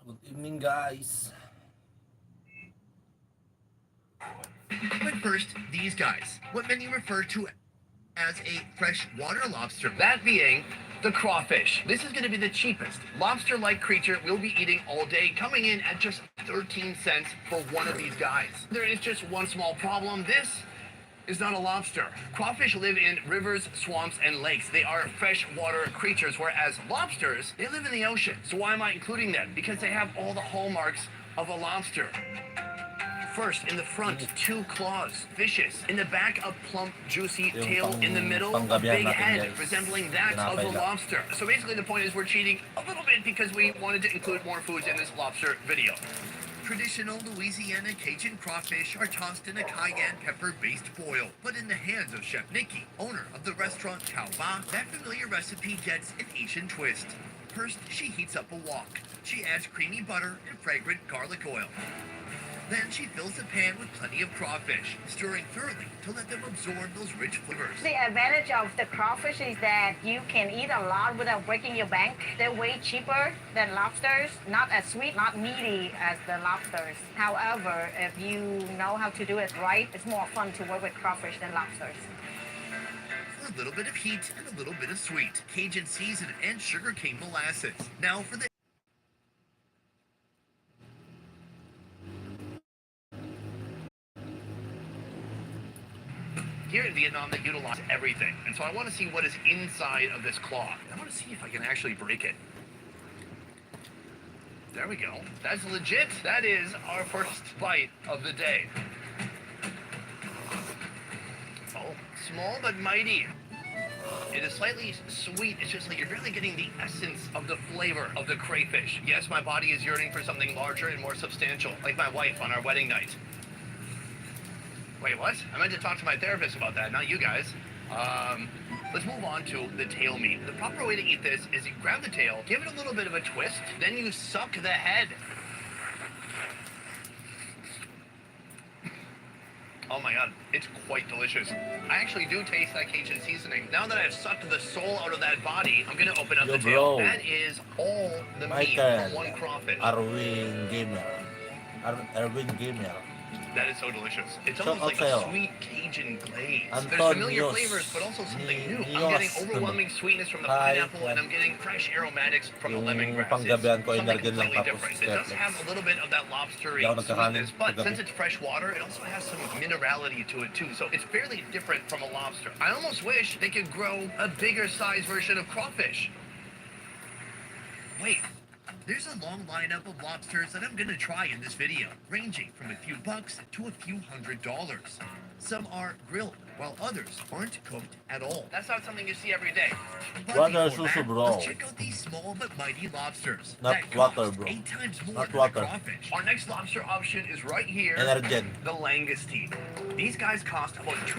Good evening, guys. But first, these guys, what many refer to as a freshwater lobster. That being the crawfish. This is going to be the cheapest lobster-like creature we'll be eating all day, coming in at just 13 cents for one of these guys. There is just one small problem. This is not a lobster. Crawfish live in rivers, swamps, and lakes. They are freshwater creatures, whereas lobsters, they live in the ocean. So why am I including them? Because they have all the hallmarks of a lobster. First, in the front, two claws, vicious. In the back, a plump, juicy tail. In the middle, a big head, resembling that of the lobster. So basically the point is we're cheating a little bit because we wanted to include more foods in this lobster video. Traditional Louisiana Cajun crawfish are tossed in a cayenne pepper-based boil. But in the hands of Chef Nikki, owner of the restaurant Chow Ba, that familiar recipe gets an Asian twist. First, she heats up a wok. She adds creamy butter and fragrant garlic oil. Then she fills the pan with plenty of crawfish, stirring thoroughly to let them absorb those rich flavors. The advantage of the crawfish is that you can eat a lot without breaking your bank. They're way cheaper than lobsters, not as sweet, not meaty as the lobsters. However, if you know how to do it right, it's more fun to work with crawfish than lobsters. A little bit of heat and a little bit of sweet, Cajun seasoned and sugarcane molasses. Now for the here in Vietnam, they utilize everything. And so I want to see what is inside of this claw. I want to see if I can actually break it. There we go. That's legit. That is our first bite of the day. Oh, small but mighty. It is slightly sweet. It's just like you're really getting the essence of the flavor of the crayfish. Yes, my body is yearning for something larger and more substantial, like my wife on our wedding night. Wait, what? I meant to talk to my therapist about that, not you guys. Let's move on to the tail meat. The proper way to eat this is you grab the tail, give it a little bit of a twist, then you suck the head. Oh my god, it's quite delicious. I actually do taste that Cajun seasoning. Now that I've sucked the soul out of that body, I'm gonna open up the tail. That is all the meat from one crawfish. Arwin Gamer. Arwin Gamer. That is so delicious. It's almost like a sweet Cajun glaze. There's familiar flavors, but also something new. I'm getting overwhelming sweetness from the pineapple, and I'm getting fresh aromatics from the lemongrass. It's something completely different. It does have a little bit of that lobstery sweetness, but since it's fresh water, it also has some minerality to it too. So it's fairly different from a lobster. I almost wish they could grow a bigger size version of crawfish. Wait. There's a long lineup of lobsters that I'm gonna try in this video, ranging from a few bucks to a few $100s. Some are grilled, while others aren't cooked at all. That's not something you see every day. But before that, let's check out these small but mighty lobsters. Not that water, cost bro. 8 times more Not than water. the crawfish. Our next lobster option is right here. Energen. The langoustine. These guys cost about Milk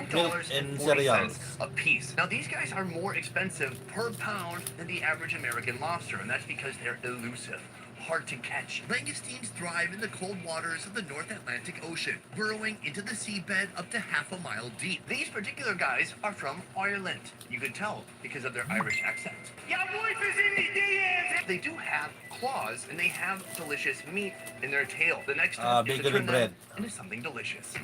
and $2.40 cereals. a piece. Now these guys are more expensive per pound than the average American lobster, and that's because they're elusive, hard to catch. Langoustines thrive in the cold waters of the North Atlantic Ocean, burrowing into the seabed up to half a mile deep. These particular guys are from Ireland. You could tell because of their Irish accent. Your wife is in the DMs! They do have claws, and they have delicious meat in their tail. The next step is to turn them into something delicious.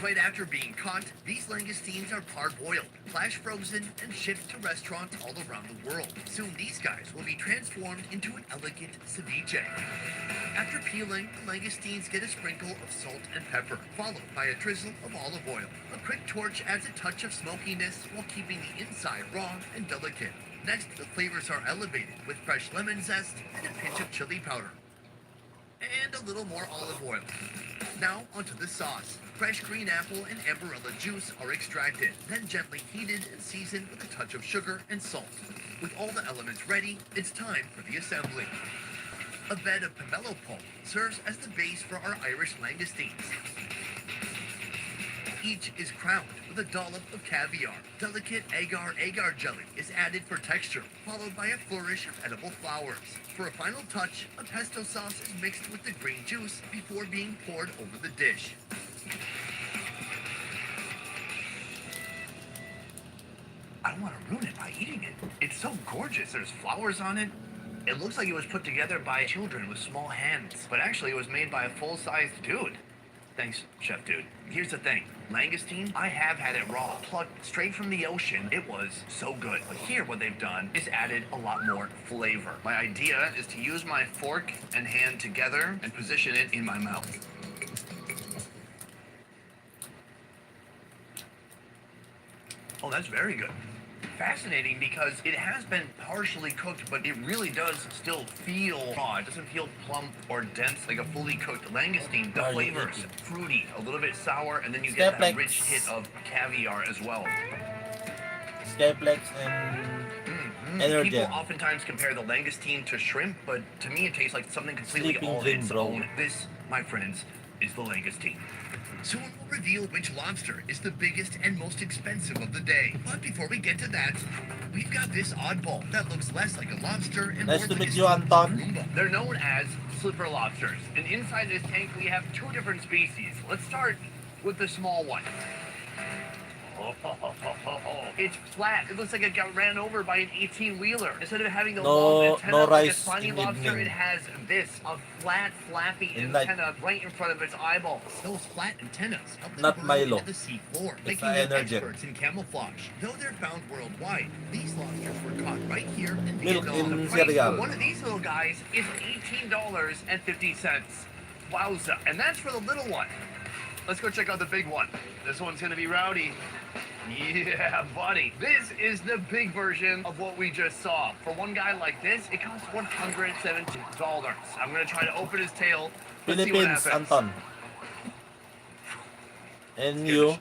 Right after being caught, these langoustines are parboiled, flash frozen, and shipped to restaurants all around the world. Soon these guys will be transformed into an elegant ceviche. After peeling, the langoustines get a sprinkle of salt and pepper, followed by a drizzle of olive oil. A quick torch adds a touch of smokiness while keeping the inside raw and delicate. Next, the flavors are elevated with fresh lemon zest and a pinch of chili powder. And a little more olive oil. Now onto the sauce. Fresh green apple and amberella juice are extracted, then gently heated and seasoned with a touch of sugar and salt. With all the elements ready, it's time for the assembly. A bed of pomelo pulp serves as the base for our Irish langoustines. Each is crowned with a dollop of caviar. Delicate agar-agar jelly is added for texture, followed by a flourish of edible flowers. For a final touch, a pesto sauce is mixed with the green juice before being poured over the dish. I don't want to ruin it by eating it. It's so gorgeous. There's flowers on it. It looks like it was put together by children with small hands, but actually it was made by a full-sized dude. Thanks, Chef Dude. Here's the thing. Langoustine, I have had it raw, plucked straight from the ocean. It was so good. But here what they've done is added a lot more flavor. My idea is to use my fork and hand together and position it in my mouth. Oh, that's very good. Fascinating because it has been partially cooked, but it really does still feel raw. It doesn't feel plump or dense like a fully cooked langoustine. The flavors fruity, a little bit sour, and then you get that rich hit of caviar as well. Skyplex and Energen. People oftentimes compare the langoustine to shrimp, but to me it tastes like something completely Sleeping all dream, its bro. own. This, my friends, is the langoustine. Soon we'll reveal which lobster is the biggest and most expensive of the day. But before we get to that, we've got this oddball that looks less like a lobster and Nice more to like meet a you, Anton. Roomba. They're known as slipper lobsters. And inside this tank we have two different species. Let's start with the small one. It's flat. It looks like it got ran over by an 18-wheeler. Instead of having the long antenna like a rice spiny in lobster, evening. it has this, a flat, flappy In night. antenna right in front of its eyeballs. Those flat antennas help them Not burrow Milo. into the sea floor, It's making them Energen. experts in camouflage. Though they're found worldwide, these lobsters were caught right here in Milk Vietnam. in The price cereal. for one of these little guys is $18.50. Wowza. And that's for the little one. Let's go check out the big one. This one's gonna be rowdy. Yeah, buddy. This is the big version of what we just saw. For one guy like this, it costs $170. I'm gonna try to open his tail. Let's see what Philippines, happens. Anton. And you?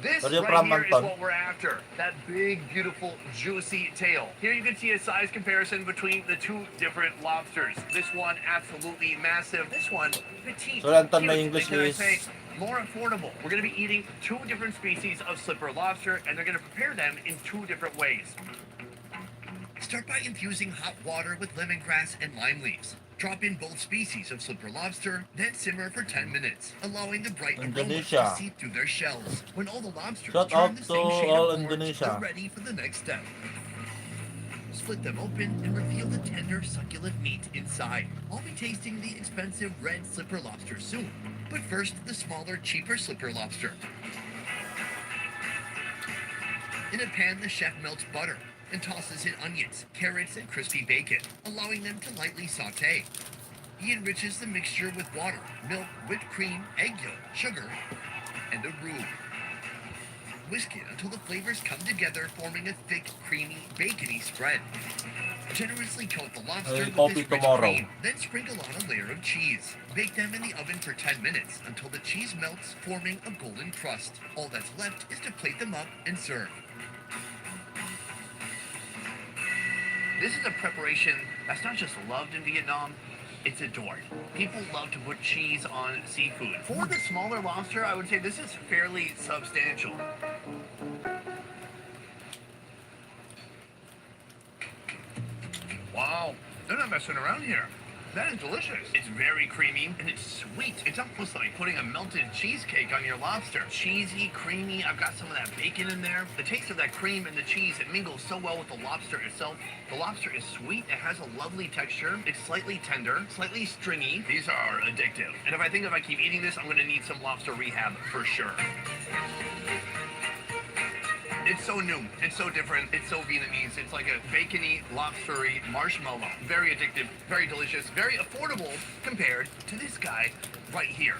This Where you right from, here is Anton? what we're after. That big, beautiful, juicy tail. Here you can see a size comparison between the two different lobsters. This one absolutely massive. This one petite. So, Anton, my cute, English and can I is- say, more affordable. We're going to be eating two different species of slipper lobster, and they're going to prepare them in two different ways. Start by infusing hot water with lemongrass and lime leaves. Drop in both species of slipper lobster, then simmer for 10 minutes, allowing the bright aroma Indonesia. to seep through their shells. When all the lobsters Shout turn out the to same shade all of orange, Indonesia. they're ready for the next step. Split them open and reveal the tender, succulent meat inside. I'll be tasting the expensive red slipper lobster soon. But first, the smaller, cheaper slipper lobster. In a pan, the chef melts butter and tosses in onions, carrots, and crispy bacon, allowing them to lightly saute. He enriches the mixture with water, milk, whipped cream, egg yolk, sugar, and a roux. Whisk it until the flavors come together, forming a thick, creamy, bacony spread. Generously coat the lobster I'll with copy this rich tomorrow. cream, then sprinkle on a layer of cheese. Bake them in the oven for 10 minutes until the cheese melts, forming a golden crust. All that's left is to plate them up and serve. This is a preparation that's not just loved in Vietnam, it's adored. People love to put cheese on seafood. For the smaller lobster, I would say this is fairly substantial. Wow, they're not messing around here. That is delicious. It's very creamy and it's sweet. It's almost like putting a melted cheesecake on your lobster. Cheesy, creamy. I've got some of that bacon in there. The taste of that cream and the cheese, it mingles so well with the lobster itself. The lobster is sweet. It has a lovely texture. It's slightly tender, slightly stringy. These are addictive. And if I keep eating this, I'm going to need some lobster rehab for sure. It's so new. It's so different. It's so Vietnamese. It's like a bacony, lobstery marshmallow. Very addictive, very delicious, very affordable compared to this guy right here.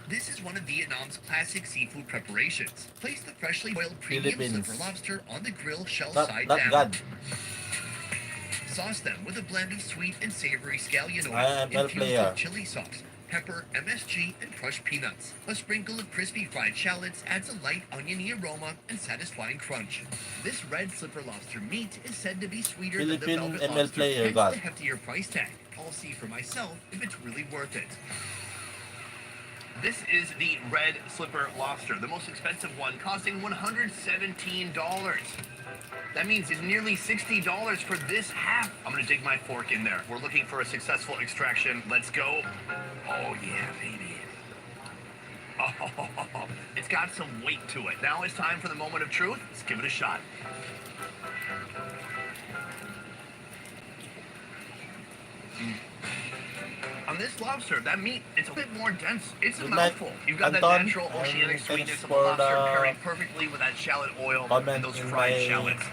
This is one of Vietnam's classic seafood preparations. Place the freshly boiled premium Philippines. slipper lobster on the grill shell Not side that down. God. Sauce them with a blend of sweet and savory scallion oil I am infused player. with chili sauce, pepper, MSG, and crushed peanuts. A sprinkle of crispy fried shallots adds a light oniony aroma and satisfying crunch. This red slipper lobster meat is said to be sweeter than the Philippine velvet ML lobster, player, hence God. the heftier price tag. I'll see for myself if it's really worth it. This is the red slipper lobster, the most expensive one, costing $117. That means it's nearly $60 for this half. I'm gonna dig my fork in there. We're looking for a successful extraction. Let's go. Oh yeah, baby. Oh, it's got some weight to it. Now it's time for the moment of truth. Let's give it a shot. On this lobster, that meat, it's a bit more dense. It's a Good night, mouthful. You've got that Anton, natural and oceanic thanks sweetness of the for lobster the pairing perfectly with that shallot oil and comment those in fried my shallots.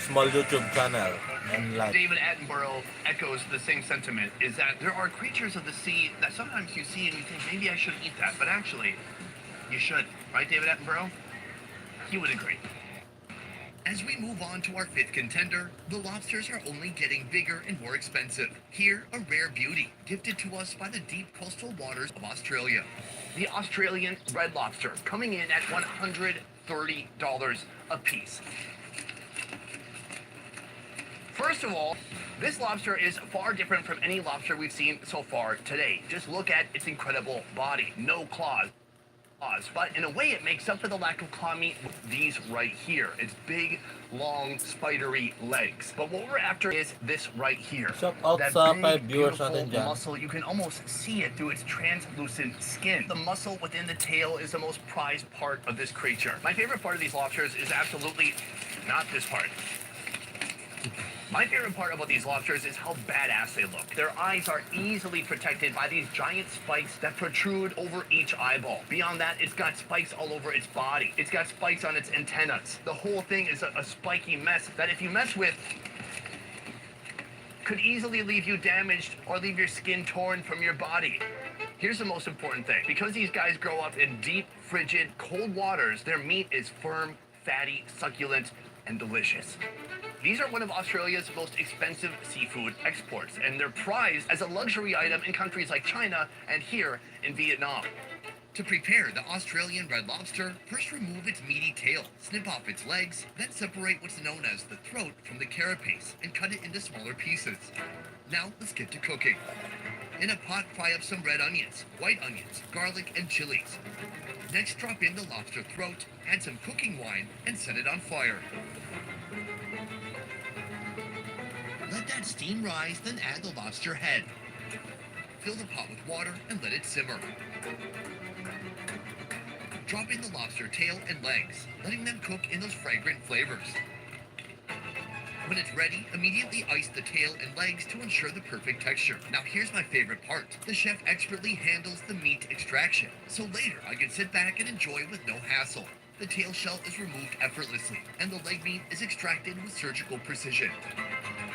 small YouTube channel and like. David Attenborough echoes the same sentiment, is that there are creatures of the sea that sometimes you see and you think, maybe I shouldn't eat that, but actually, you should. Right, David Attenborough? He would agree. As we move on to our fifth contender, the lobsters are only getting bigger and more expensive. Here, a rare beauty, gifted to us by the deep coastal waters of Australia. The Australian red lobster, coming in at $130 a piece. First of all, this lobster is far different from any lobster we've seen so far today. Just look at its incredible body, no claws. But in a way, it makes up for the lack of claw meat with these right here. It's big, long, spidery legs. But what we're after is this right here. Shout out That sa big, 5 viewers beautiful natin dyan. muscle. You can almost see it through its translucent skin. The muscle within the tail is the most prized part of this creature. My favorite part of these lobsters is absolutely not this part. My favorite part about these lobsters is how badass they look. Their eyes are easily protected by these giant spikes that protrude over each eyeball. Beyond that, it's got spikes all over its body. It's got spikes on its antennas. The whole thing is a spiky mess that if you mess with, could easily leave you damaged or leave your skin torn from your body. Here's the most important thing. Because these guys grow up in deep, frigid, cold waters, their meat is firm, fatty, succulent, and delicious. These are one of Australia's most expensive seafood exports, and they're prized as a luxury item in countries like China and here in Vietnam. To prepare the Australian red lobster, first remove its meaty tail, snip off its legs, then separate what's known as the throat from the carapace and cut it into smaller pieces. Now let's get to cooking. In a pot, fry up some red onions, white onions, garlic, and chilies. Next, drop in the lobster throat, add some cooking wine, and set it on fire. Let that steam rise, then add the lobster head. Fill the pot with water and let it simmer. Drop in the lobster tail and legs, letting them cook in those fragrant flavors. When it's ready, immediately ice the tail and legs to ensure the perfect texture. Now here's my favorite part. The chef expertly handles the meat extraction, so later I can sit back and enjoy with no hassle. The tail shell is removed effortlessly, and the leg meat is extracted with surgical precision.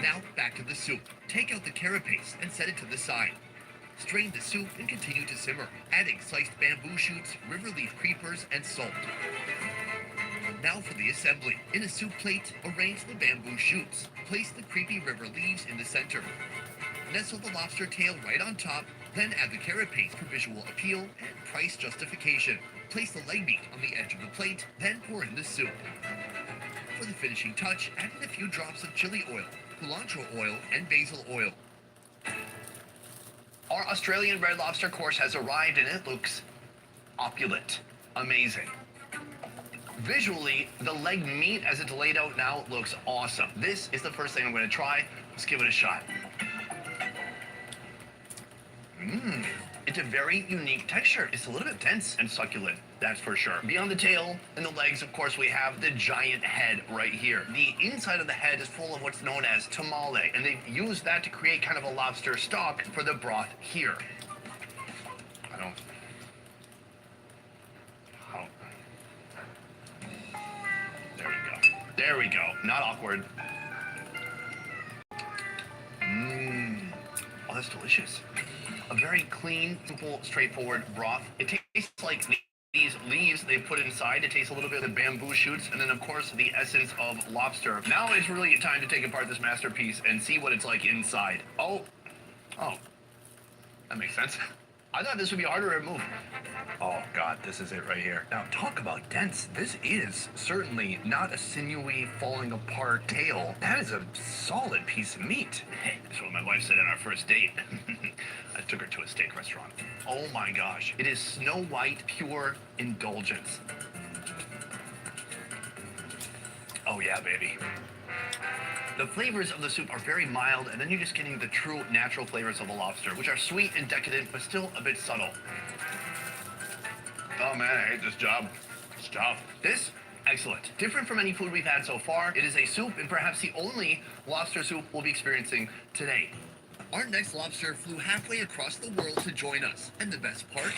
Now back to the soup. Take out the carapace and set it to the side. Strain the soup and continue to simmer, adding sliced bamboo shoots, river leaf creepers, and salt. Now for the assembly. In a soup plate, arrange the bamboo shoots. Place the creepy river leaves in the center. Nestle the lobster tail right on top, then add the carapace for visual appeal and price justification. Place the leg meat on the edge of the plate, then pour in the soup. For the finishing touch, add in a few drops of chili oil, cilantro oil, and basil oil. Our Australian red lobster course has arrived and it looks opulent. Amazing. Visually, the leg meat as it's laid out now looks awesome. This is the first thing I'm going to try. Let's give it a shot. It's a very unique texture. It's a little bit dense and succulent, that's for sure. Beyond the tail and the legs, of course, we have the giant head right here. The inside of the head is full of what's known as tamale, and they've used that to create kind of a lobster stock for the broth here. There we go. Not awkward. Oh, that's delicious. A very clean, simple, straightforward broth. It tastes like these leaves they put inside. It tastes a little bit of the bamboo shoots, and then of course the essence of lobster. Now it's really time to take apart this masterpiece and see what it's like inside. Oh, that makes sense. I thought this would be harder to remove. Oh God, this is it right here. Now talk about dense. This is certainly not a sinewy, falling apart tail. That is a solid piece of meat. Hey, that's what my wife said on our first date. I took her to a steak restaurant. Oh my gosh, it is snow white, pure indulgence. Oh yeah, baby. The flavors of the soup are very mild, and then you're just getting the true natural flavors of the lobster, which are sweet and decadent, but still a bit subtle. Oh man, I hate this job. It's tough. This, excellent. Different from any food we've had so far. It is a soup, and perhaps the only lobster soup we'll be experiencing today. Our next lobster flew halfway across the world to join us. And the best part,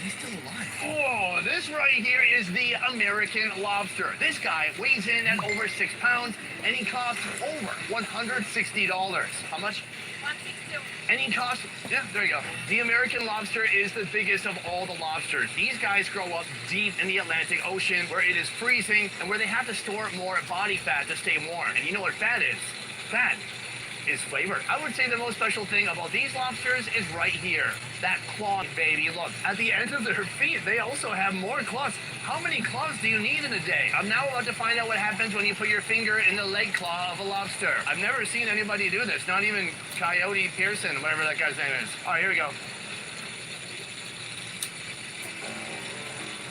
he's still alive. Oh, this right here is the American lobster. This guy weighs in at over 6 pounds, and he costs over $160. How much? 162. And he costs, yeah, there you go. The American lobster is the biggest of all the lobsters. These guys grow up deep in the Atlantic Ocean where it is freezing and where they have to store more body fat to stay warm. And you know what fat is? Fat is flavor. I would say the most special thing about these lobsters is right here. That claw, baby. Look, at the end of their feet, they also have more claws. How many claws do you need in a day? I'm now about to find out what happens when you put your finger in the leg claw of a lobster. I've never seen anybody do this, not even Coyote Pearson, whatever that guy's name is. All right, here we go.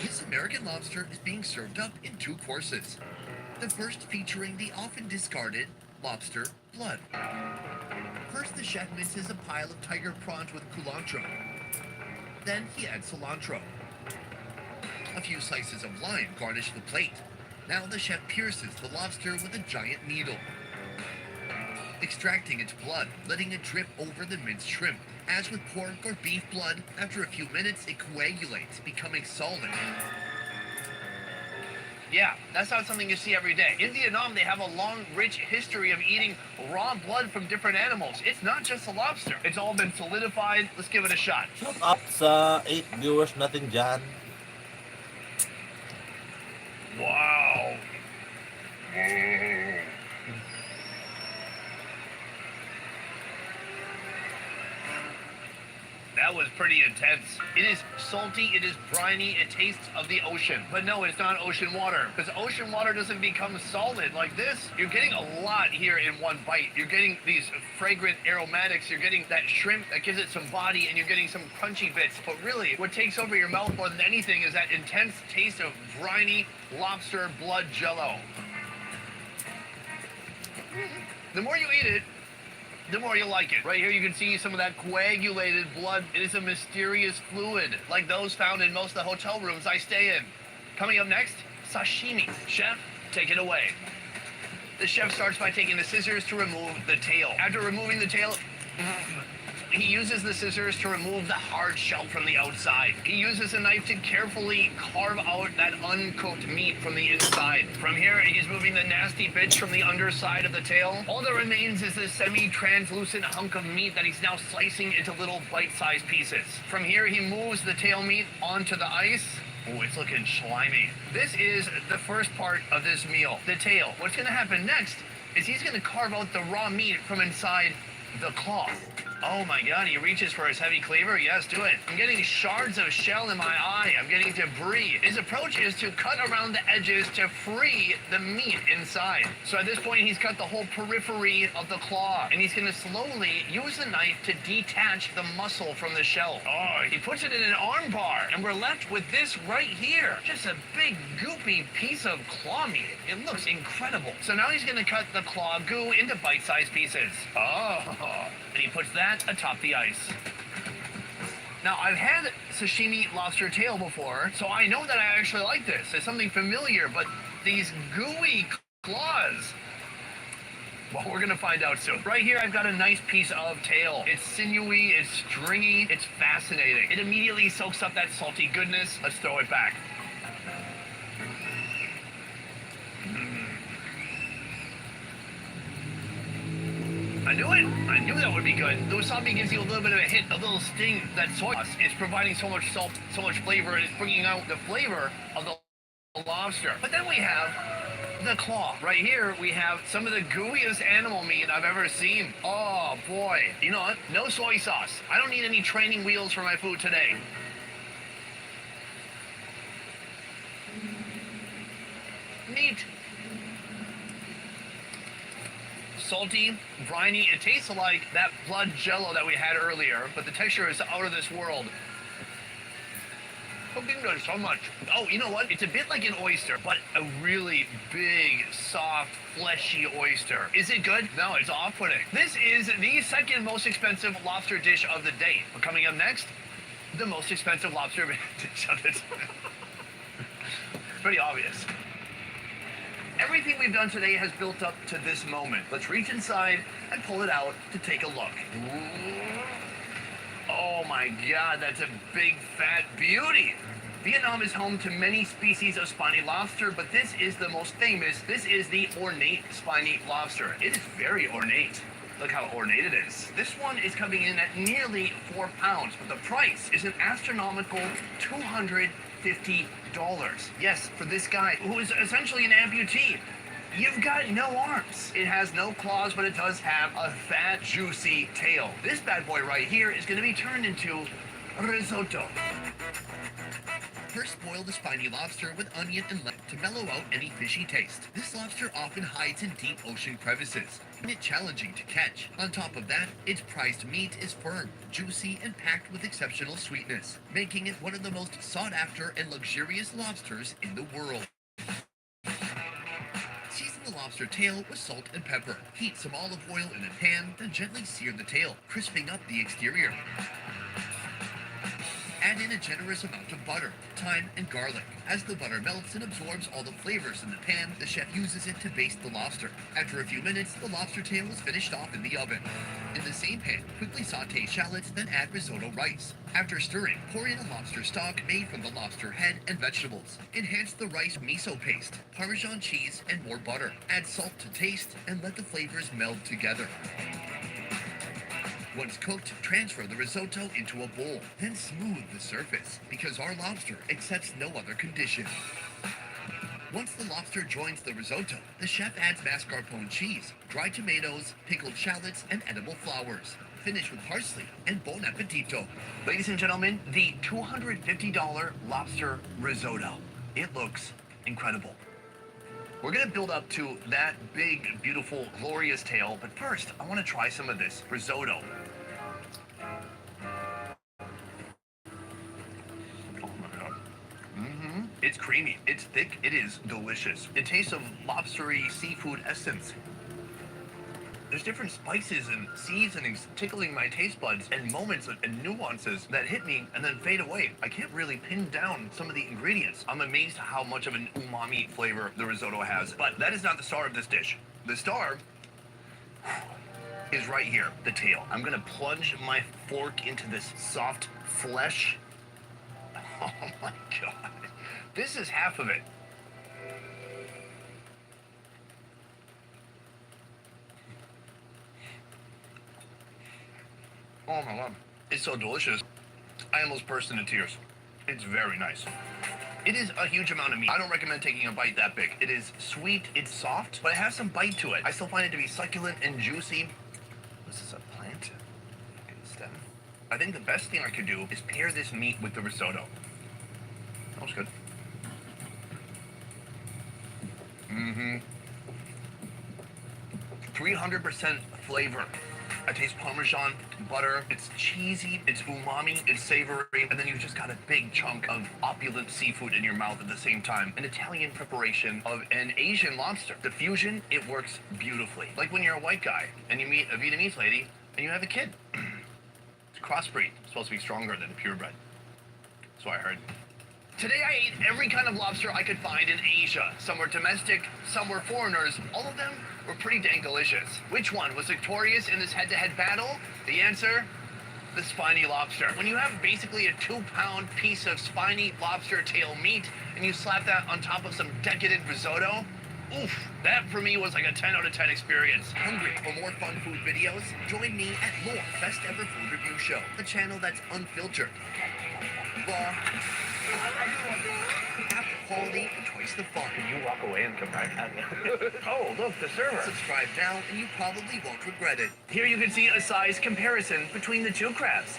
This American lobster is being served up in 2 courses. The first featuring the often discarded lobster blood. First, the chef minces a pile of tiger prawns with culantro. Then he adds cilantro. A few slices of lime garnish the plate. Now the chef pierces the lobster with a giant needle, extracting its blood, letting it drip over the minced shrimp. As with pork or beef blood, after a few minutes it coagulates, becoming solid. Yeah, that's not something you see every day. In Vietnam, they have a long, rich history of eating raw blood from different animals. It's not just the lobster. It's all been solidified. Let's give it a shot. Shout out sa 8 viewers natin dyan. Wow. That was pretty intense. It is salty, it is briny, it tastes of the ocean. But no, it's not ocean water, because ocean water doesn't become solid like this. You're getting a lot here in one bite. You're getting these fragrant aromatics, you're getting that shrimp that gives it some body, and you're getting some crunchy bits. But really, what takes over your mouth more than anything is that intense taste of briny lobster blood jello. The more you eat it, the more you like it. Right here you can see some of that coagulated blood. It is a mysterious fluid, like those found in most of the hotel rooms I stay in. Coming up next, sashimi. Chef, take it away. The chef starts by taking the scissors to remove the tail. After removing the tail, he uses the scissors to remove the hard shell from the outside. He uses a knife to carefully carve out that uncooked meat from the inside. From here, he's moving the nasty bits from the underside of the tail. All that remains is this semi-translucent hunk of meat that he's now slicing into little bite-sized pieces. From here, he moves the tail meat onto the ice. Oh, it's looking slimy. This is the first part of this meal, the tail. What's gonna happen next is he's gonna carve out the raw meat from inside the claw. Oh my god, he reaches for his heavy cleaver. Yes, do it. I'm getting shards of shell in my eye. I'm getting debris. His approach is to cut around the edges to free the meat inside. So at this point, he's cut the whole periphery of the claw, and he's gonna slowly use the knife to detach the muscle from the shell. Oh, he puts it in an arm bar, and we're left with this right here. Just a big, goopy piece of claw meat. It looks incredible. So now he's gonna cut the claw goo into bite-sized pieces. Oh, and he puts that atop the ice. Now, I've had sashimi lobster tail before, so I know that I actually like this. It's something familiar, but these gooey claws, well, we're gonna find out soon. Right here, I've got a nice piece of tail. It's sinewy, it's stringy, it's fascinating. It immediately soaks up that salty goodness. Let's throw it back. I knew it. I knew that would be good. The wasabi gives you a little bit of a hit, a little sting. That soy sauce is providing so much salt, so much flavor, and it's bringing out the flavor of the lobster. But then we have the claw. Right here, we have some of the gooeyest animal meat I've ever seen. Oh, boy. You know what? No soy sauce. I don't need any training wheels for my food today. Neat. Salty, briny. It tastes like that blood jello that we had earlier, but the texture is out of this world. Cooking does so much. Oh, you know what? It's a bit like an oyster, but a really big, soft, fleshy oyster. Is it good? No, it's off-putting. This is the second most expensive lobster dish of the day. But coming up next, the most expensive lobster dish of the day. Pretty obvious. Everything we've done today has built up to this moment. Let's reach inside and pull it out to take a look. Oh my God, that's a big fat beauty. Vietnam is home to many species of spiny lobster, but this is the most famous. This is the ornate spiny lobster. It is very ornate. Look how ornate it is. This one is coming in at nearly 4 pounds, but the price is an astronomical $250. Yes, for this guy who is essentially an amputee. You've got no arms. It has no claws, but it does have a fat, juicy tail. This bad boy right here is going to be turned into risotto. First, boil the spiny lobster with onion and lemon to mellow out any fishy taste. This lobster often hides in deep ocean crevices, making it challenging to catch. On top of that, its prized meat is firm, juicy, and packed with exceptional sweetness, making it one of the most sought-after and luxurious lobsters in the world. Season the lobster tail with salt and pepper. Heat some olive oil in a pan, then gently sear the tail, crisping up the exterior. Add in a generous amount of butter, thyme, and garlic. As the butter melts and absorbs all the flavors in the pan, the chef uses it to baste the lobster. After a few minutes, the lobster tail is finished off in the oven. In the same pan, quickly saute shallots, then add risotto rice. After stirring, pour in a lobster stock made from the lobster head and vegetables. Enhance the rice miso paste, Parmesan cheese, and more butter. Add salt to taste, and let the flavors meld together. Once cooked, transfer the risotto into a bowl, then smooth the surface, because our lobster accepts no other condition. Once the lobster joins the risotto, the chef adds mascarpone cheese, dried tomatoes, pickled shallots, and edible flowers. Finish with parsley and bon appetito. Ladies and gentlemen, the $250 lobster risotto. It looks incredible. We're gonna build up to that big, beautiful, glorious tail, but first, I wanna try some of this risotto. Oh my God. It's creamy, it's thick, it is delicious. It tastes of lobstery seafood essence. There's different spices and seasonings tickling my taste buds and moments and nuances that hit me and then fade away. I can't really pin down some of the ingredients. I'm amazed how much of an umami flavor the risotto has, but that is not the star of this dish. The star is right here, the tail. I'm gonna plunge my fork into this soft flesh. Oh my God. This is half of it. Oh my God. It's so delicious. I almost burst into tears. It's very nice. It is a huge amount of meat. I don't recommend taking a bite that big. It is sweet, it's soft, but it has some bite to it. I still find it to be succulent and juicy. This is a plant. Stem. I think the best thing I could do is pair this meat with the risotto. That was good. 300% flavor. I taste Parmesan, butter, it's cheesy, it's umami, it's savory, and then you've just got a big chunk of opulent seafood in your mouth at the same time. An Italian preparation of an Asian lobster. The fusion, it works beautifully. Like when you're a white guy and you meet a Vietnamese lady and you have a kid. It's a crossbreed. It's supposed to be stronger than purebred. That's what I heard. Today I ate every kind of lobster I could find in Asia. Some were domestic, some were foreigners. All of them were pretty dang delicious. Which one was victorious in this head-to-head battle? The answer? The spiny lobster. When you have basically a 2-pound piece of spiny lobster tail meat and you slap that on top of some decadent risotto, oof, that for me was like a 10 out of 10 experience. Hungry for more fun food videos? Join me at more Best Ever Food Review Show, the channel that's unfiltered, raw, half the quality, and twice the fun. Can you walk away and come back at me? Oh, look, the server. Subscribe now, and you probably won't regret it. Here you can see a size comparison between the two crabs.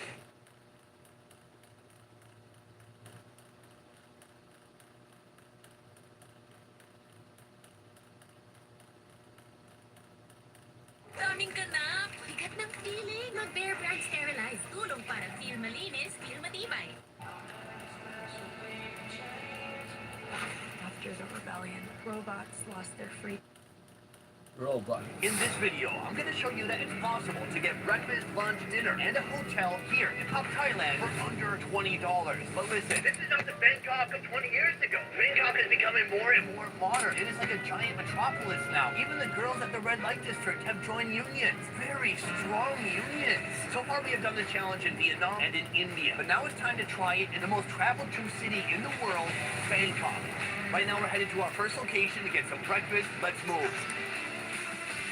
Daming ganap! Bigat ng feeling! Mag-Bear Brand Sterilize. Tulong para feel malinis, feel matibay. After the rebellion, robots lost their freedom. Robot. In this video, I'm going to show you that it's possible to get breakfast, lunch, dinner, and a hotel here in Top Thailand for under $20. But listen, this is not the Bangkok of 20 years ago. Bangkok is becoming more and more modern. It is like a giant metropolis now. Even the girls at the red light district have joined unions. Very strong unions. So far, we have done the challenge in Vietnam and in India. But now it's time to try it in the most traveled to city in the world, Bangkok. Right now, we're headed to our first location to get some breakfast. Let's move.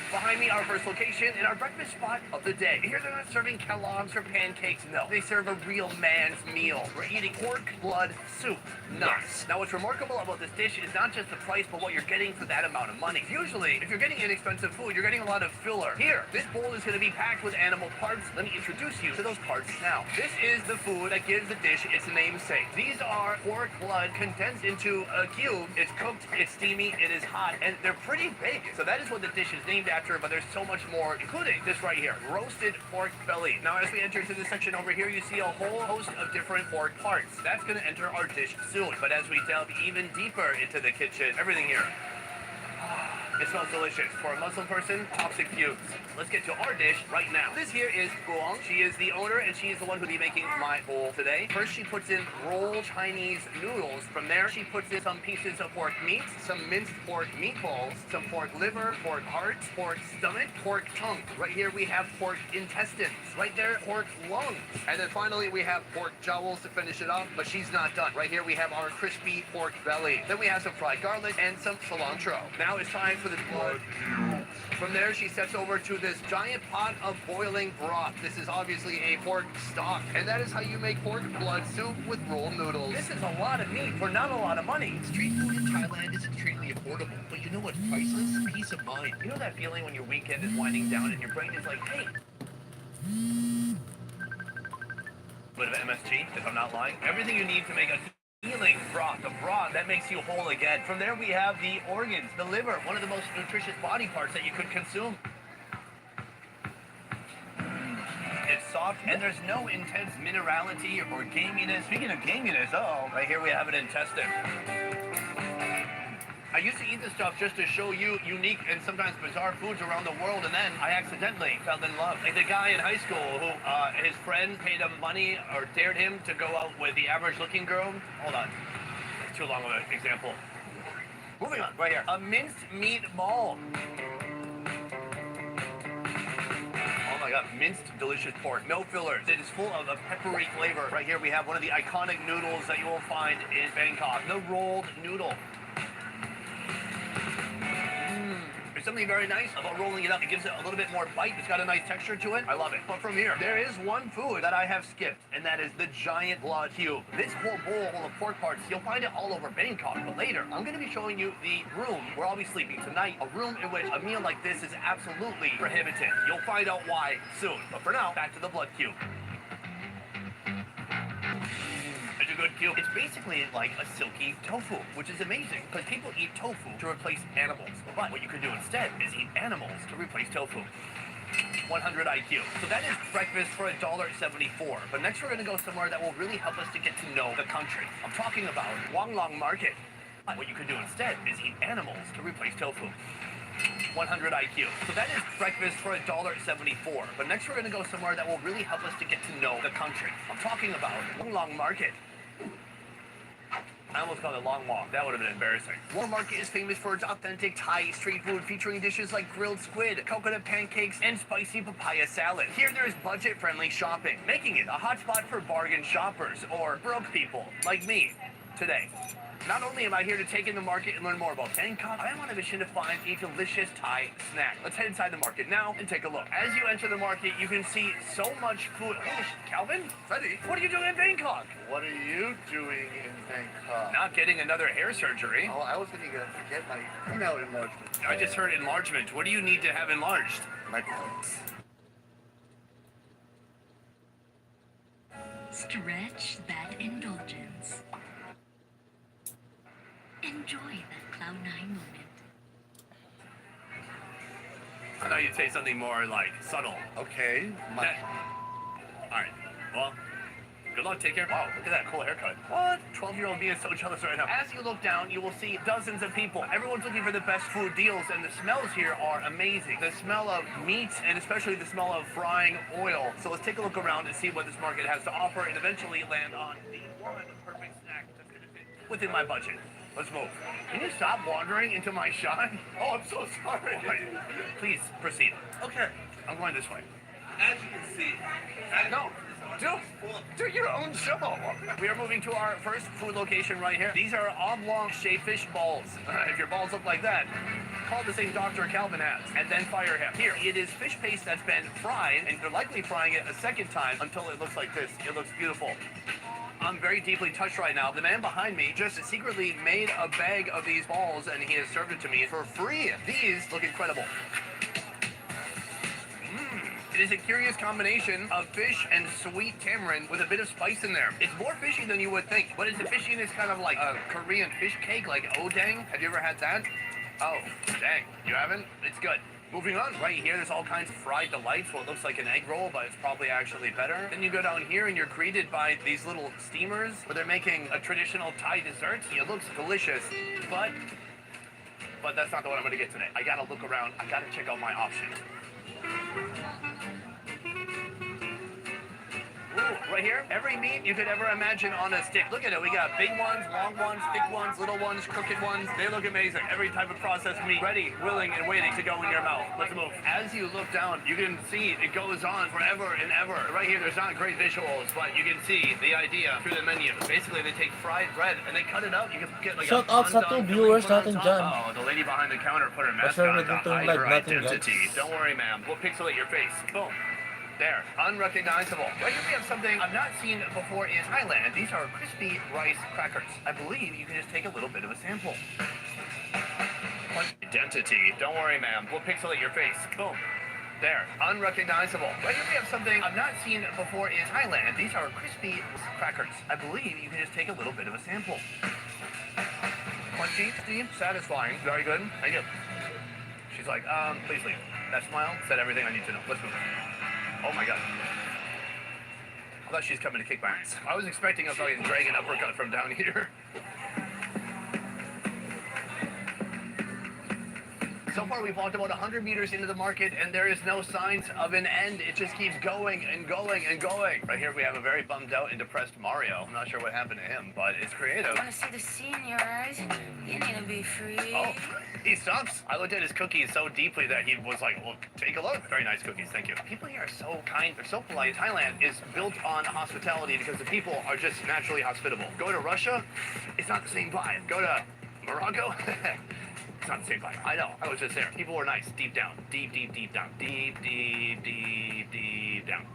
Behind me, our first location and our breakfast spot of the day. Here they're not serving Kellogg's or pancakes, no. They serve a real man's meal. We're eating pork blood soup. Nice. Now what's remarkable about this dish is not just the price, but what you're getting for that amount of money. Usually, if you're getting inexpensive food, you're getting a lot of filler. Here, this bowl is going to be packed with animal parts. Let me introduce you to those parts now. This is the food that gives the dish its namesake. These are pork blood condensed into a cube. It's cooked, it's steamy, it is hot, and they're pretty big. So that is what the dish is named after, but there's so much more, including this right here, roasted pork belly. Now, as we enter into this section over here, you see a whole host of different pork parts. That's going to enter our dish soon. But as we delve even deeper into the kitchen, everything here, it smells delicious. For a Muslim person, toxic fumes. Let's get to our dish right now. This here is Guang. She is the owner, and she is the one who'll be making my bowl today. First, she puts in rolled Chinese noodles. From there, she puts in some pieces of pork meat, some minced pork meatballs, some pork liver, pork heart, pork stomach, pork tongue. Right here, we have pork intestines. Right there, pork lungs. And then finally, we have pork jowls to finish it off, but she's not done. Right here, we have our crispy pork belly. Then we have some fried garlic and some cilantro. Now it's time for the blood. From there, she steps over to this giant pot of boiling broth. This is obviously a pork stock, and that is how you make pork blood soup with rolled noodles. This is a lot of meat for not a lot of money. Street food in Thailand is extremely affordable, but you know what's priceless? Peace of mind. You know that feeling when your weekend is winding down and your brain is like, hey, bit of MSG, if I'm not lying. Everything you need to make a healing broth, the broth that makes you whole again. From there, we have the organs, the liver, one of the most nutritious body parts that you could consume. It's soft, and there's no intense minerality or gaminess. Speaking of gaminess, right here we have an intestine. I used to eat this stuff just to show you unique and sometimes bizarre foods around the world, and then I accidentally fell in love. Like the guy in high school who his friend paid him money or dared him to go out with the average-looking girl. Hold on. It's too long of an example. Moving on, right here. A minced meat ball. Oh my god, minced delicious pork. No fillers. It is full of a peppery flavor. Right here we have one of the iconic noodles that you will find in Bangkok. The rolled noodle. There's something very nice about rolling it up. It gives it a little bit more bite. It's got a nice texture to it. I love it. But from here, there is one food that I have skipped, and that is the giant blood cube. This whole bowl full of pork parts, you'll find it all over Bangkok. But later, I'm going to be showing you the room where I'll be sleeping tonight. A room in which a meal like this is absolutely prohibited. You'll find out why soon. But for now, back to the blood cube. It's a good cube. It's basically like a silky tofu, which is amazing because people eat tofu to replace animals. But what you could do instead is eat animals to replace tofu. 100 IQ. So that is breakfast for $1.74. But next we're going to go somewhere that will really help us to get to know the country. I'm talking about Wanglong Market. What you could do instead is eat animals to replace tofu. 100 IQ. So that is breakfast for $1.74. But next we're going to go somewhere that will really help us to get to know the country. I'm talking about Wanglong Market. I almost called it Long Walk. That would have been embarrassing. Warm Market is famous for its authentic Thai street food featuring dishes like grilled squid, coconut pancakes, and spicy papaya salad. Here there's budget-friendly shopping, making it a hotspot for bargain shoppers or broke people like me today. Not only am I here to take in the market and learn more about Bangkok, I am on a mission to find a delicious Thai snack. Let's head inside the market now and take a look. As you enter the market, you can see so much food. Oh, Calvin? Freddie? What are you doing in Bangkok? What are you doing in Bangkok? Not getting another hair surgery. Oh, I was going to get my female enlargement. I just heard enlargement. What do you need to have enlarged? My quotes. Stretch that indulgence. Enjoy that Cloud9 moment. I thought you'd say something more like subtle. Okay. All right. Well, Good luck, take care. Wow, look at that cool haircut. What? 12-year-old me is so jealous right now. As you look down, you will see dozens of people. Everyone's looking for the best food deals, and the smells here are amazing. The smell of meat, and especially the smell of frying oil. So let's take a look around and see what this market has to offer, and eventually land on the one perfect snack that's going to fit within my budget. Let's move. Can you stop wandering into my shot? Oh, I'm so sorry. Please proceed. Okay. I'm going this way. As you can see, No, do your own show. We are moving to our first food location right here. These are oblong shellfish balls. If your balls look like that, call the same Dr. Calvin has, and then fire him. Here, it is fish paste that's been fried, and they're likely frying it a second time until it looks like this. It looks beautiful. I'm very deeply touched right now. The man behind me just secretly made a bag of these balls, and he has served it to me for free. These look incredible. It is a curious combination of fish and sweet tamarind with a bit of spice in there. It's more fishy than you would think, but it's a fishiness kind of like a Korean fish cake, like odang. Have you ever had that? Oh, dang. You haven't? It's good. Moving on, right here, there's all kinds of fried delights. Well, it looks like an egg roll, but it's probably actually better. Then you go down here and you're greeted by these little steamers where they're making a traditional Thai dessert. It looks delicious, but that's not the one I'm gonna get today. I gotta look around. I gotta check out my options. Ooh, right here, every meat you could ever imagine on a stick. Look at it. We got big ones, long ones, thick ones, little ones, crooked ones. They look amazing. Every type of processed meat ready, willing, and waiting to go in your mouth. Let's move. As you look down, you can see it goes on forever and ever. Right here, there's not great visuals, but you can see the idea through the menu. Basically, they take fried bread and they cut it up. You can get like Shout a out sa undone two filling viewers put on natin top. dyan. Oh, the lady behind the counter put her mask Pa-share on na to din tong hide live her natin, guys. identity. Don't worry, ma'am. We'll pixelate your face. Boom. There, unrecognizable. Right here we have something I've not seen before in Thailand. These are crispy rice crackers. I believe you can just take a little bit of a sample. Identity. Don't worry, ma'am. We'll pixelate your face. Boom. There, unrecognizable. Right here we have something I've not seen before in Thailand. These are crispy crackers. I believe you can just take a little bit of a sample. Crunchy, steam, satisfying. Very good. Thank you. She's like, please leave. That smile said everything I need to know. Let's move. Oh my god. I thought she's coming to kick my ass. I was expecting a fucking dragon uppercut from down here. So far, we've walked about 100 meters into the market, and there is no signs of an end. It just keeps going and going and going. Right here, we have a very bummed out and depressed Mario. I'm not sure what happened to him, but it's creative. Want to see the seniors? You need to be free. Oh, he stops. I looked at his cookies so deeply that he was like, well, take a look. Very nice cookies, thank you. People here are so kind, they're so polite. Thailand is built on hospitality because the people are just naturally hospitable. Go to Russia, it's not the same vibe. Go to Morocco, it's not the same vibe. I know, I was just there. People were nice, deep down. Deep, deep, deep down. Deep, deep, deep, deep down.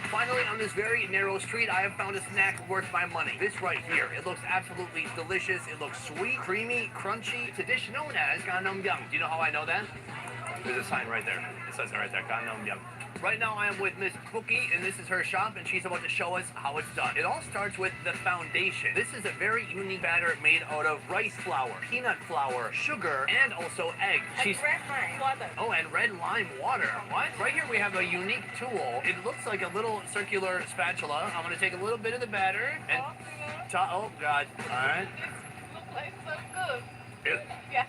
Finally, on this very narrow street, I have found a snack worth my money. This right here. It looks absolutely delicious. It looks sweet, creamy, crunchy. It's a dish known as Gangnam Yeom. Do you know how I know that? There's a sign right there. It says it right there, Gangnam Yeom. Right now I am with Miss Cookie, and this is her shop, and she's about to show us how it's done. It all starts with the foundation. This is a very unique batter made out of rice flour, peanut flour, sugar, and also egg. Red wine water. Oh, and red lime water. What? Right here we have a unique tool. It looks like a little circular spatula. I'm going to take a little bit of the batter and... Oh, God. All right. Like so good. Yeah.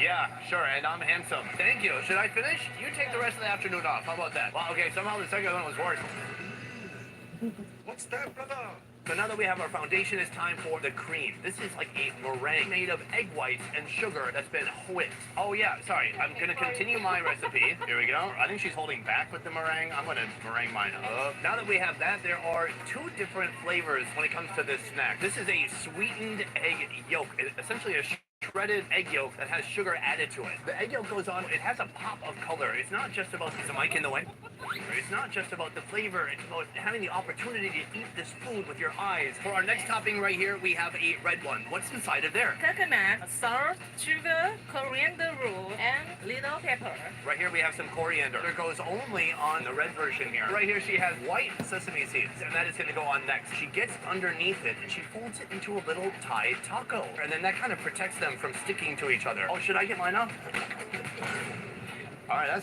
Yeah, sure, and I'm handsome. Thank you. Should I finish? You take the rest of the afternoon off. How about that? Well, okay, somehow the second one was worse. what's that, brother? So now that we have our foundation, it's time for the cream. This is like a meringue made of egg whites and sugar that's been whipped. Oh yeah, sorry. I'm gonna continue my recipe. Here we go. I think she's holding back with the meringue. I'm gonna meringue mine up. Now that we have that, there are two different flavors when it comes to this snack. This is a sweetened egg yolk. Essentially a shredded egg yolk that has sugar added to it. The egg yolk goes on, it has a pop of color. It's not just about, is the mic in the way? It's not just about the flavor, it's about having the opportunity to eat this food with your eyes. For our next topping right here, we have a red one. What's inside of there? Coconut, salt, sugar, coriander root, and little pepper. Right here we have some coriander. It goes only on the red version here. Right here she has white sesame seeds, and that is going to go on next. She gets underneath it, and she folds it into a little Thai taco. And then that kind of protects them from sticking to each other. Oh, should I get mine up? All right,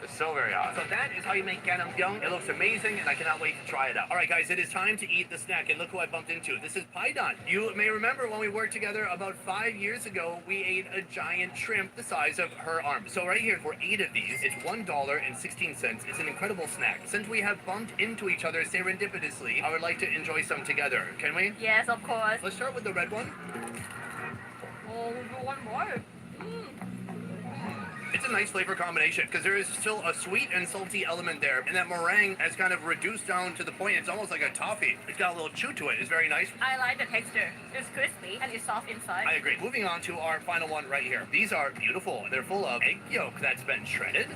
it's so very hot. So that is how you make ganambyung. It looks amazing, and I cannot wait to try it out. All right, guys, it is time to eat the snack, and look who I bumped into. This is Paidan. You may remember when we worked together about 5 years ago, we ate a giant shrimp the size of her arm. So right here, for 8 of these, it's $1.16. It's an incredible snack. Since we have bumped into each other serendipitously, I would like to enjoy some together. Can we? Yes, of course. Let's start with the red one. Oh, we do one more. It's a nice flavor combination because there is still a sweet and salty element there, and that meringue has kind of reduced down to the point it's almost like a toffee. It's got a little chew to it. It's very nice. I like the texture. It's crispy and it's soft inside. I agree. Moving on to our final one right here. These are beautiful. They're full of egg yolk that's been shredded.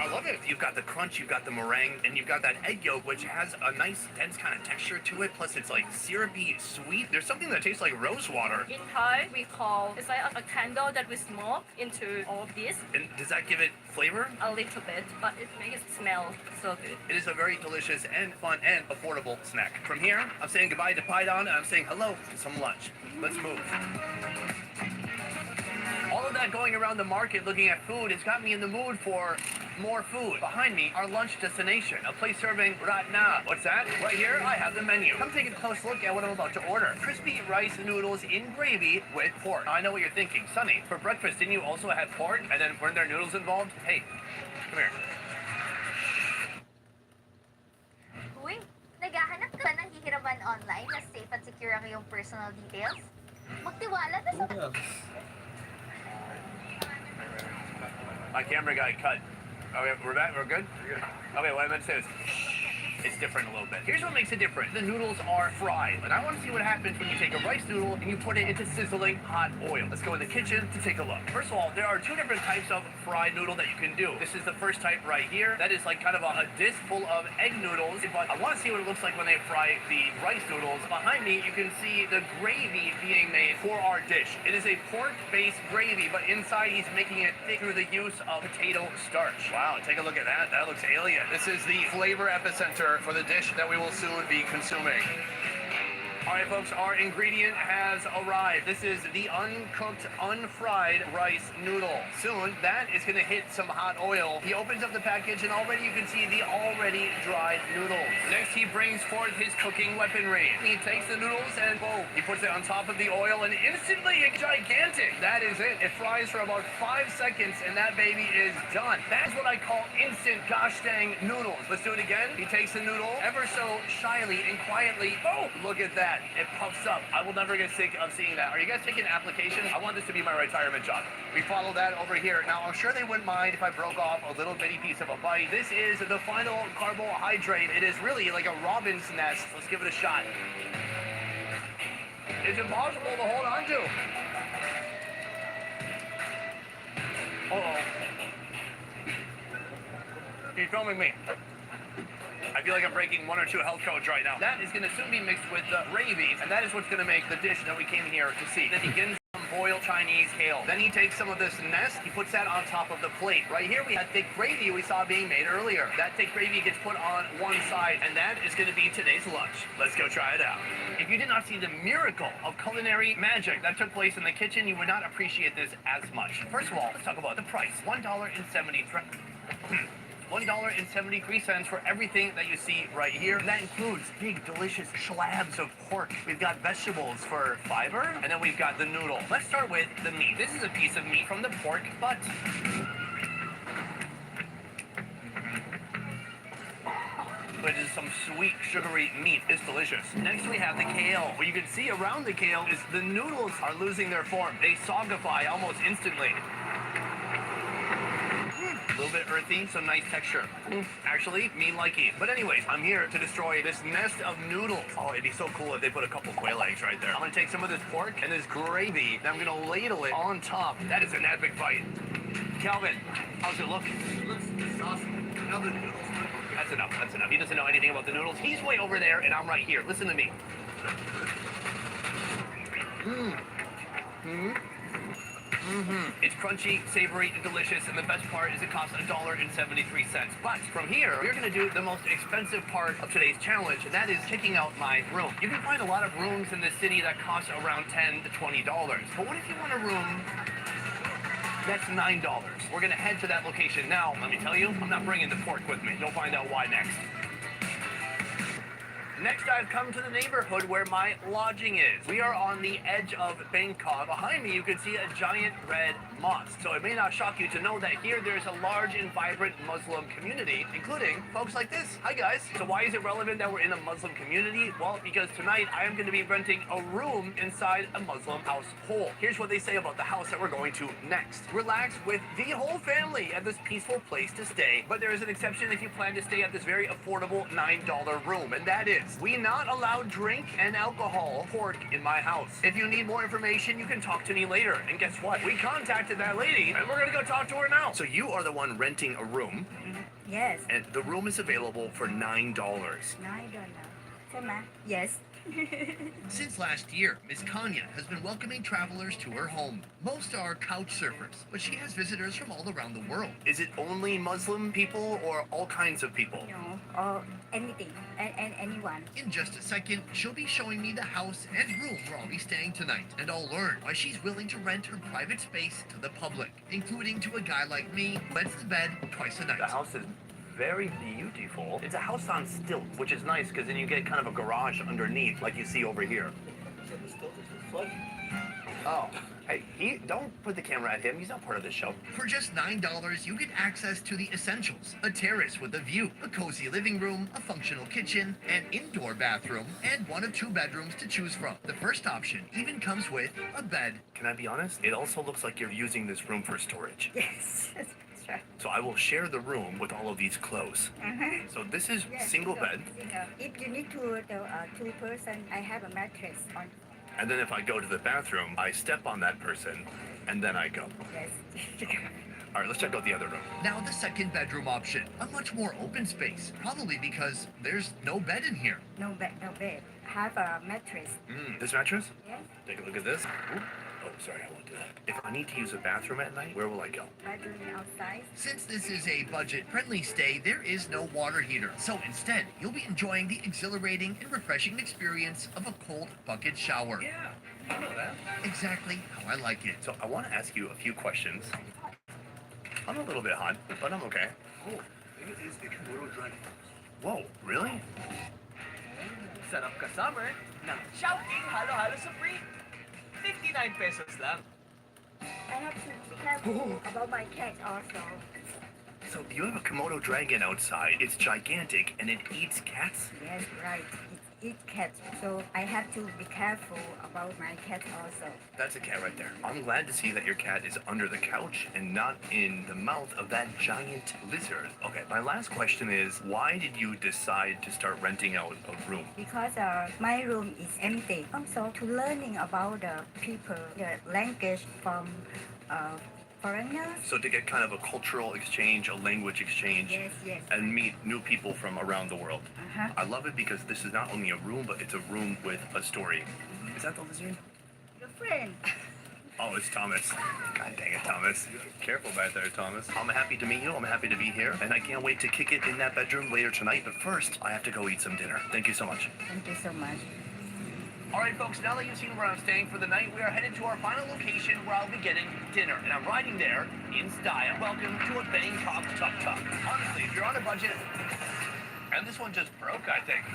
I love it. You've got the crunch, you've got the meringue, and you've got that egg yolk, which has a nice, dense kind of texture to it. Plus, it's like syrupy, sweet. There's something that tastes like rose water. In Thai, we call it's like a candle that we smoke into all of this And does that give it flavor? a little bit, but it makes it smell so good. It is a very delicious and fun and affordable snack. From here, I'm saying goodbye to Paidan, and I'm saying hello to some lunch. Let's move. All of that going around the market looking at food has got me in the mood for more food. Behind me, our lunch destination, a place serving ratna. What's that? Right here, I have the menu. Come take a close look at what I'm about to order. Crispy rice noodles in gravy with pork. I know what you're thinking. Sonny, for breakfast, didn't you also have pork? And then weren't there noodles involved? Hey, come here. Uy, naghahanap ka ba ng hihiraman online na safe at secure ang iyong personal details? Magtiwala na sa... Yeah. My camera got cut. Okay, we're back. We're good? Okay, what I meant to say is, it's different a little bit. Here's what makes it different. The noodles are fried, and I want to see what happens when you take a rice noodle and you put it into sizzling hot oil. Let's go in the kitchen to take a look. First of all, there are 2 different types of fried noodle that you can do. This is the first type right here. That is like kind of a disc full of egg noodles, but I want to see what it looks like when they fry the rice noodles. Behind me, you can see the gravy being made for our dish. It is a pork-based gravy, but inside he's making it thick through the use of potato starch. Wow, take a look at that. That looks alien. This is the flavor epicenter for the dish that we will soon be consuming. All right, folks, our ingredient has arrived. This is the uncooked, unfried rice noodle. Soon, that is going to hit some hot oil. He opens up the package, and already you can see the already dried noodles. Next, he brings forth his cooking weaponry. He takes the noodles and, boom, he puts it on top of the oil, and instantly, it's gigantic. That is it. It fries for about 5 seconds, and that baby is done. That's what I call instant gosh dang noodles. Let's do it again. He takes the noodle ever so shyly and quietly. Oh, look at that. It puffs up. I will never get sick of seeing that. Are you guys taking applications? I want this to be my retirement job. We follow that over here. Now, I'm sure they wouldn't mind if I broke off a little bitty piece of a bite. This is the final carbohydrate. It is really like a robin's nest. Let's give it a shot. It's impossible to hold on to. Uh-oh. He's filming me. I feel like I'm breaking 1 or 2 health codes right now. That is going to soon be mixed with the gravy, and that is what's going to make the dish that we came here to see. Then he begins some boiled Chinese kale. Then he takes some of this nest, he puts that on top of the plate. Right here we had thick gravy we saw being made earlier. That thick gravy gets put on one side, and that is going to be today's lunch. Let's go try it out. If you did not see the miracle of culinary magic that took place in the kitchen, you would not appreciate this as much. First of all, let's talk about the price. $1.73 for everything that you see right here. That includes big, delicious slabs of pork. We've got vegetables for fiber, and then we've got the noodle. Let's start with the meat. This is a piece of meat from the pork butt. It is some sweet, sugary meat. It's delicious. Next, we have the kale. What you can see around the kale is the noodles are losing their form. They sogify almost instantly. A little bit earthy, some nice texture. Actually, me liking. But anyways, I'm here to destroy this nest of noodles. Oh, it'd be so cool if they put a couple quail eggs right there. I'm gonna take some of this pork and this gravy, and I'm gonna ladle it on top. That is an epic bite. Calvin, how's it look? It looks awesome. Now the noodles. That's enough, that's enough. He doesn't know anything about the noodles. He's way over there, and I'm right here. Listen to me. It's crunchy, savory, and delicious, and the best part is it costs $1.73. But from here, we're going to do the most expensive part of today's challenge, and that is checking out my room. You can find a lot of rooms in this city that cost around $10 to $20. But what if you want a room That's $9. We're gonna head to that location now. Let me tell you, I'm not bringing the pork with me. You'll find out why next. Next, I've come to the neighborhood where my lodging is. We are on the edge of Bangkok. Behind me, you can see a giant red mosque. So it may not shock you to know that here there's a large and vibrant Muslim community, including folks like this. Hi, guys. So why is it relevant that we're in a Muslim community? Well, because tonight I am going to be renting a room inside a Muslim household. Here's what they say about the house that we're going to next. Relax with the whole family at this peaceful place to stay. But there is an exception if you plan to stay at this very affordable $9 room, and that is we not allow drink and alcohol pork in my house. If you need more information, you can talk to me later. And guess what? We contacted that lady, and we're gonna go talk to her now. So you are the one renting a room, Yes. and the room is available for $9. $9. ใช่ไหม Yes. Since last year, Miss Kanya has been welcoming travelers to her home. Most are couch surfers, but she has visitors from all around the world. Is it only Muslim people or all kinds of people? No. Or anything. And anyone. In just a second, she'll be showing me the house and room where I'll be staying tonight, and I'll learn why she's willing to rent her private space to the public, including to a guy like me who rents the bed twice a night. The house is very beautiful. It's a house on stilts, which is nice because then you get kind of a garage underneath like you see over here. Oh, hey, don't put the camera at him. He's not part of this show. For just $9, you get access to the essentials: a terrace with a view, a cozy living room, a functional kitchen, an indoor bathroom, and one of 2 bedrooms to choose from. The first option even comes with a bed. Can I be honest? It also looks like you're using this room for storage. Yes. That's right. So I will share the room with all of these clothes. So this is Yes, single bed. If you need to, the 2 person, I have a mattress on. And then if I go to the bathroom, I step on that person, and then I go. Yes. All right, let's check out the other room. Now the second bedroom option, a much more open space, probably because there's no bed in here. No bed, no bed. Have a mattress. This mattress? Yes. Take a look at this. Ooh. Oh, sorry, I won't do that. If I need to use a bathroom at night, where will I go? Bedroom outside. Since this is a budget-friendly stay, there is no water heater. So instead, you'll be enjoying the exhilarating and refreshing experience of a cold bucket shower. Yeah, I know that. Exactly how I like it. So I want to ask you a few questions. I'm a little bit hot, but I'm okay. Oh, it is a Komodo dragon. Whoa, really? Sarap kasama ng Shouting Halo-Halo Supreme. 59 pesos lang. I have to be careful about my cat also. So you have a Komodo dragon outside. It's gigantic, and it eats cats? Yes, right. It eats cats, so I have to be careful about my cat also. That's a cat right there. I'm glad to see that your cat is under the couch and not in the mouth of that giant lizard. Okay, my last question is, why did you decide to start renting out a room? Because my room is empty. Also, to learning about the people, the language from foreigners. So to get kind of a cultural exchange, a language exchange, Yes, yes. and meet new people from around the world. Uh-huh. I love it because this is not only a room, but it's a room with a story. Is that the lizard? Your friend. Oh, it's Thomas. God dang it, Thomas. Careful back there, Thomas. I'm happy to meet you. I'm happy to be here. And I can't wait to kick it in that bedroom later tonight. But first, I have to go eat some dinner. Thank you so much. Thank you so much. All right, folks, now that you've seen where I'm staying for the night, we are headed to our final location where I'll be getting dinner. And I'm riding there in style. Welcome to a Bangkok tuk-tuk. Honestly, if you're on a budget, and this one just broke, I think.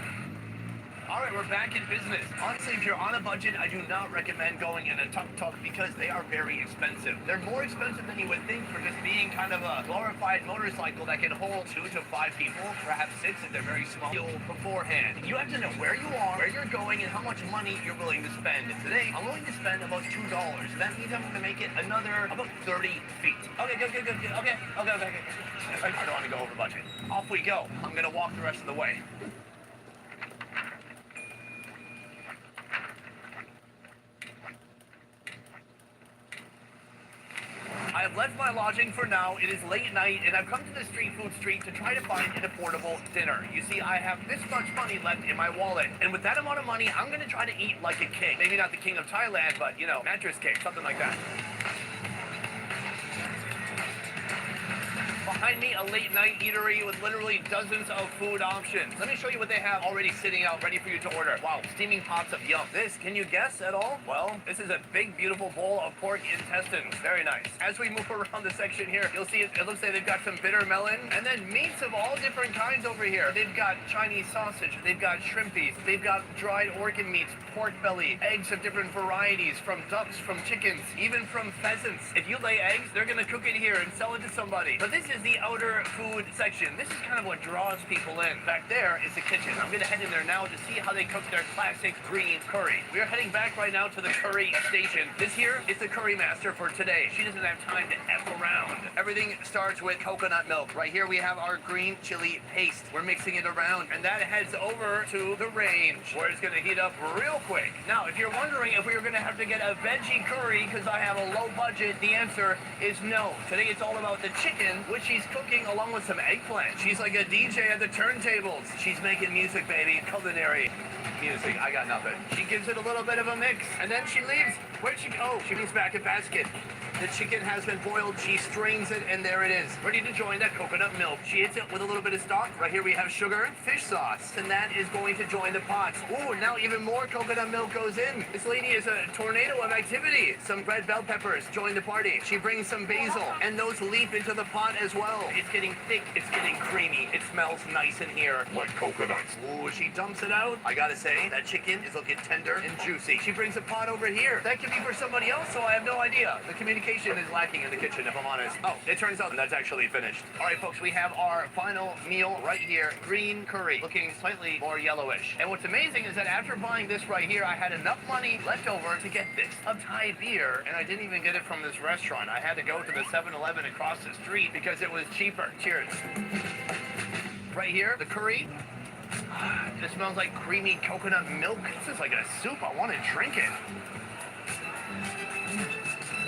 All right, we're back in business. Honestly, if you're on a budget, I do not recommend going in a tuk-tuk because they are very expensive. They're more expensive than you would think for just being kind of a glorified motorcycle that can hold 2 to 5 people, perhaps 6 if they're very small. Beforehand, you have to know where you are, where you're going, and how much money you're willing to spend. And today, I'm willing to spend about $2. That means I'm going to make it another about 30 feet. Okay. I don't want to go over budget. Off we go. I'm going to walk the rest of the way. I have left my lodging for now. It is late night, and I've come to the street food street to try to find an affordable dinner. You see, I have this much money left in my wallet, and with that amount of money, I'm going to try to eat like a king. Maybe not the king of Thailand, but, you know, mattress king, something like that. Behind me, a late night eatery with literally dozens of food options. Let me show you what they have already sitting out, ready for you to order. Wow, steaming pots of yum. This, can you guess at all? Well, this is a big, beautiful bowl of pork intestines. Very nice. As we move around the section here, you'll see it looks like they've got some bitter melon, and then meats of all different kinds over here. They've got Chinese sausage, they've got shrimpies, they've got dried organ meats, pork belly, eggs of different varieties, from ducks, from chickens, even from pheasants. If you lay eggs, they're gonna cook it here and sell it to somebody. But this is the outer food section. This is kind of what draws people in. Back there is the kitchen. I'm gonna head in there now to see how they cook their classic green curry. We are heading back right now to the curry station. This here is the curry master for today. She doesn't have time to F around. Everything starts with coconut milk. Right here we have our green chili paste. We're mixing it around, and that heads over to the range, where it's gonna heat up real quick. Now, if you're wondering if we were gonna have to get a veggie curry because I have a low budget, the answer is no. Today it's all about the chicken, which she's cooking along with some eggplant. She's like a DJ at the turntables. She's making music, baby. Culinary music. I got nothing. She gives it a little bit of a mix, and then she leaves. Where'd she go? She leaves back a basket. The chicken has been boiled. She strains it, and there it is, ready to join that coconut milk. She hits it with a little bit of stock. Right here we have sugar, fish sauce, and that is going to join the pot. Ooh, now even more coconut milk goes in. This lady is a tornado of activity. Some red bell peppers join the party. She brings some basil, and those leap into the pot as well. It's getting thick. It's getting creamy. It smells nice in here, like coconuts. Ooh, she dumps it out. I gotta say, that chicken is looking tender and juicy. She brings a pot over here. That could be for somebody else, so I have no idea. The communication is lacking in the kitchen, if I'm honest. Oh, it turns out that's actually finished. All right, folks, we have our final meal right here. Green curry, looking slightly more yellowish. And what's amazing is that after buying this right here, I had enough money left over to get this, a Thai beer, and I didn't even get it from this restaurant. I had to go to the 7-Eleven across the street because it was cheaper. Cheers. Right here, the curry. It smells like creamy coconut milk. This is like a soup. I want to drink it.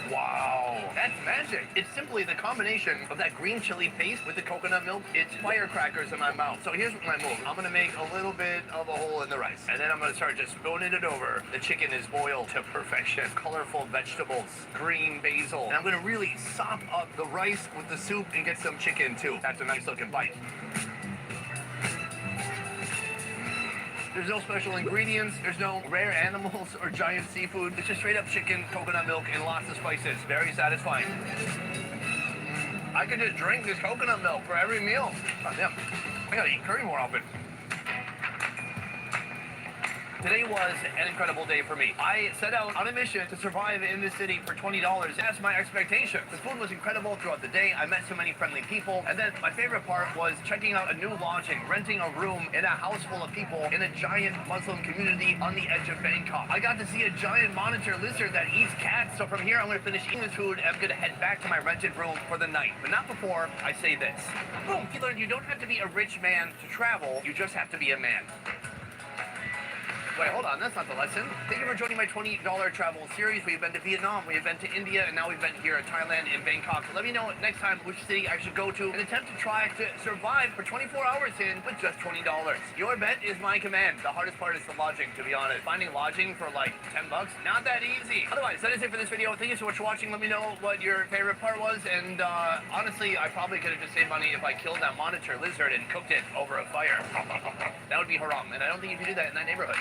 Wow, that's magic. It's simply the combination of that green chili paste with the coconut milk. It's firecrackers in my mouth. So here's my move. I'm gonna make a little bit of a hole in the rice, and then I'm gonna start just spooning it over. The chicken is boiled to perfection. Colorful vegetables, green basil. And I'm gonna really sop up the rice with the soup and get some chicken too. That's a nice looking bite. There's no special ingredients, there's no rare animals or giant seafood. It's just straight up chicken, coconut milk, and lots of spices. Very satisfying. I could just drink this coconut milk for every meal. God damn, I gotta eat curry more often. Today was an incredible day for me. I set out on a mission to survive in this city for $20. That's my expectation. The food was incredible throughout the day. I met so many friendly people. And then my favorite part was checking out a new lodging, renting a room in a house full of people in a giant Muslim community on the edge of Bangkok. I got to see a giant monitor lizard that eats cats. So from here, I'm going to finish eating this food and I'm going to head back to my rented room for the night. But not before I say this. Boom! You learned you don't have to be a rich man to travel. You just have to be a man. Wait, hold on, that's not the lesson. Thank you for joining my $20 travel series. We've been to Vietnam, we've been to India, and now we've been here in Thailand in Bangkok. Let me know next time which city I should go to and attempt to try to survive for 24 hours in with just $20. Your bet is my command. The hardest part is the lodging, to be honest. Finding lodging for like 10 bucks, not that easy. Otherwise, that is it for this video. Thank you so much for watching. Let me know what your favorite part was. And honestly, I probably could have just saved money if I killed that monitor lizard and cooked it over a fire. That would be haram, and I don't think you can do that in that neighborhood.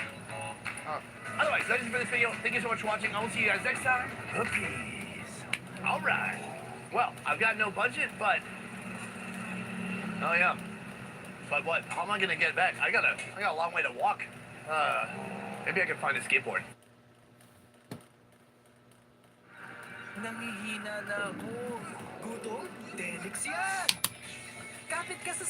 Otherwise, that is it for this video. Thank you so much for watching. I will see you guys next time. Cookies. All right. Well, I've got no budget, but... Oh, yeah. But what? How am I going to get back? I got a long way to walk. Maybe I can find a skateboard. Nangihina na ako. Gutom? Telex yan! Kapit ka sa